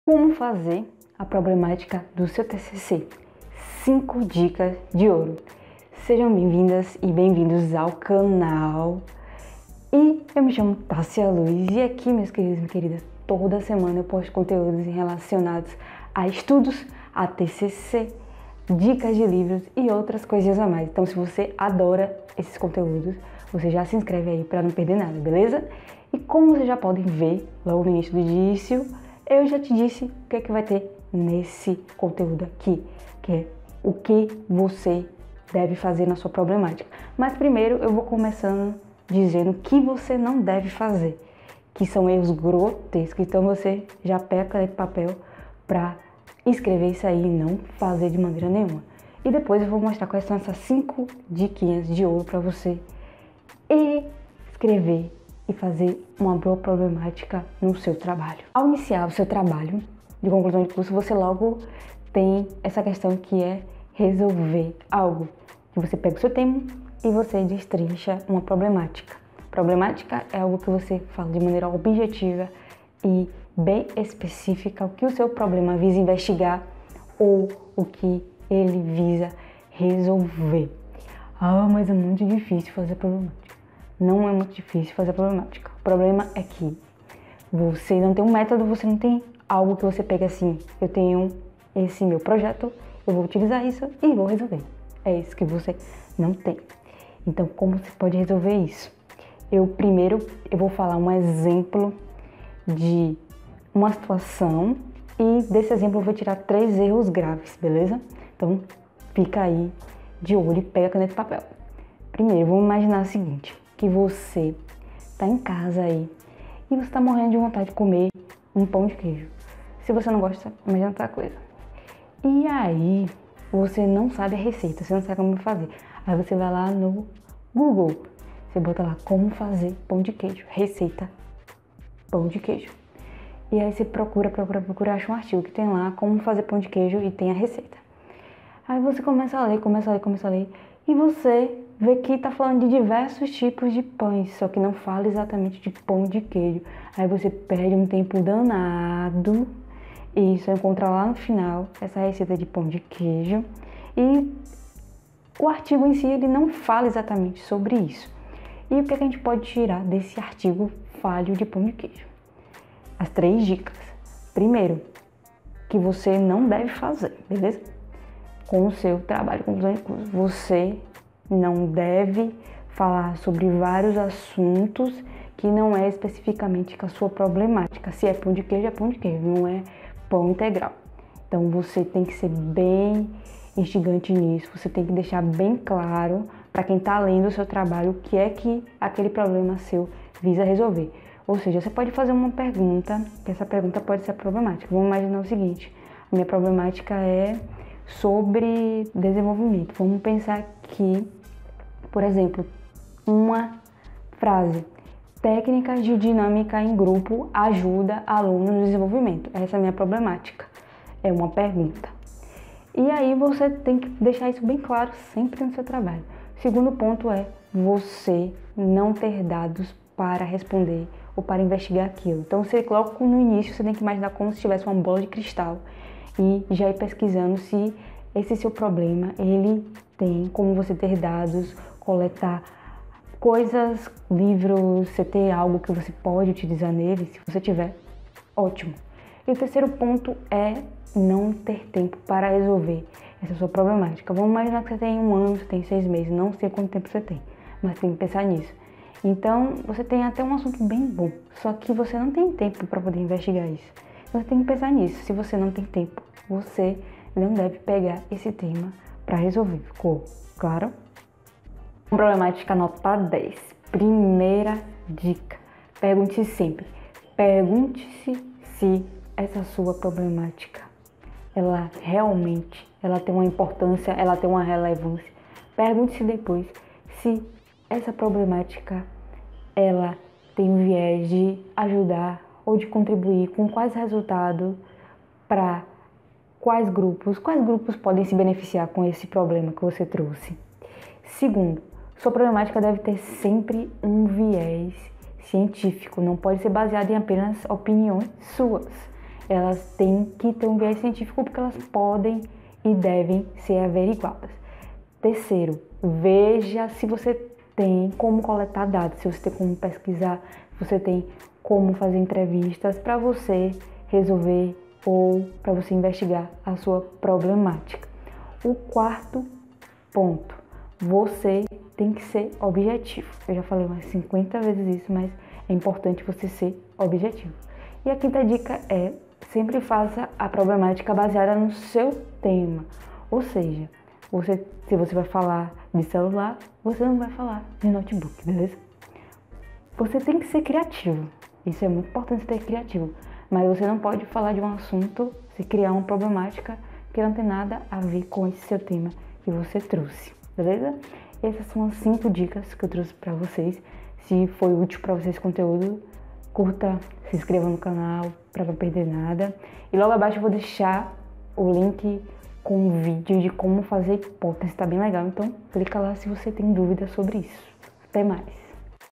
Como fazer a problemática do seu TCC? 5 dicas de ouro. Sejam bem-vindas e bem-vindos ao canal. E eu me chamo Tássia Luz e aqui, meus queridos e queridas, toda semana eu posto conteúdos relacionados a estudos, a TCC, dicas de livros e outras coisinhas a mais. Então, se você adora esses conteúdos, você já se inscreve aí para não perder nada, beleza? E como vocês já podem ver logo no início do vídeo, eu já te disse o que é que vai ter nesse conteúdo aqui, que é o que você deve fazer na sua problemática. Mas primeiro eu vou começando dizendo o que você não deve fazer, que são erros grotescos. Então você já pega caneta e papel para escrever isso aí e não fazer de maneira nenhuma. E depois eu vou mostrar quais são essas 5 diquinhas de ouro para você escrever e fazer uma boa problemática no seu trabalho. Ao iniciar o seu trabalho de conclusão de curso, você logo tem essa questão que é resolver algo. Que você pega o seu tema e você destrincha uma problemática. Problemática é algo que você fala de maneira objetiva e bem específica o que o seu problema visa investigar ou o que ele visa resolver. Ah, mas é muito difícil fazer problemática. Não é muito difícil fazer problemática. O problema é que você não tem um método, você não tem algo que você pega assim, eu tenho esse meu projeto, eu vou utilizar isso e vou resolver. É isso que você não tem. Então, como você pode resolver isso? Primeiro eu vou falar um exemplo de uma situação e desse exemplo eu vou tirar 3 erros graves, beleza? Então, fica aí de olho e pega caneta e papel. Primeiro, vamos imaginar o seguinte, que você tá em casa aí e você tá morrendo de vontade de comer um pão de queijo. Se você não gosta, imagina outra coisa. E aí, você não sabe a receita, você não sabe como fazer. Aí você vai lá no Google, você bota lá como fazer pão de queijo, receita pão de queijo. E aí você procura, acha um artigo que tem lá como fazer pão de queijo e tem a receita. Aí você começa a ler e você vê que tá falando de diversos tipos de pães, só que não fala exatamente de pão de queijo. Aí você perde um tempo danado e só encontra lá no final essa receita de pão de queijo. E o artigo em si, ele não fala exatamente sobre isso. E o que a gente pode tirar desse artigo falho de pão de queijo? As 3 dicas. Primeiro, que você não deve fazer, beleza? Com o seu trabalho, conclusão de curso, você não deve falar sobre vários assuntos que não é especificamente com a sua problemática. Se é pão de queijo, não é pão integral. Então você tem que ser bem instigante nisso, você tem que deixar bem claro para quem está lendo o seu trabalho o que é que aquele problema seu visa resolver. Ou seja, você pode fazer uma pergunta, que essa pergunta pode ser problemática. Vamos imaginar o seguinte, a minha problemática é sobre desenvolvimento. Vamos pensar que, por exemplo, uma frase: técnicas de dinâmica em grupo ajuda alunos no desenvolvimento. Essa é a minha problemática. É uma pergunta. E aí você tem que deixar isso bem claro sempre no seu trabalho. O segundo ponto é você não ter dados para responder ou para investigar aquilo. Então, você logo no início, você tem que imaginar como se tivesse uma bola de cristal e já ir pesquisando se esse seu problema, ele tem como você ter dados, coletar coisas, livros, você ter algo que você pode utilizar nele, se você tiver, ótimo. E o terceiro ponto é não ter tempo para resolver essa sua problemática. Vamos imaginar que você tem 1 ano, você tem 6 meses, não sei quanto tempo você tem, mas tem que pensar nisso. Então, você tem até um assunto bem bom, só que você não tem tempo para poder investigar isso. Então, você tem que pensar nisso. Se você não tem tempo, você não deve pegar esse tema para resolver. Ficou claro? Problemática nota 10. Primeira dica. Pergunte sempre. Pergunte-se se essa sua problemática, ela realmente, ela tem uma importância, ela tem uma relevância. Pergunte-se depois se essa problemática, ela tem um viés de ajudar ou de contribuir com quais resultados para quais grupos podem se beneficiar com esse problema que você trouxe. Segundo, sua problemática deve ter sempre um viés científico, não pode ser baseada em apenas opiniões suas. elas têm que ter um viés científico porque elas podem e devem ser averiguadas. Terceiro, veja se você tem como coletar dados, se você tem como pesquisar, se você tem como fazer entrevistas para você resolver ou para você investigar a sua problemática. O quarto ponto, você tem que ser objetivo. Eu já falei umas 50 vezes isso, mas é importante você ser objetivo. E a quinta dica é, sempre faça a problemática baseada no seu tema. Ou seja, se você vai falar de celular, você não vai falar de notebook, beleza? Você tem que ser criativo. Isso é muito importante ser criativo. Mas você não pode falar de um assunto, se criar uma problemática que não tem nada a ver com esse seu tema que você trouxe, beleza? Essas são as 5 dicas que eu trouxe para vocês. Se foi útil para vocês esse conteúdo, curta, se inscreva no canal para não perder nada. E logo abaixo eu vou deixar o link com um vídeo de como fazer hipótese, tá bem legal. Então clica lá se você tem dúvida sobre isso. Até mais!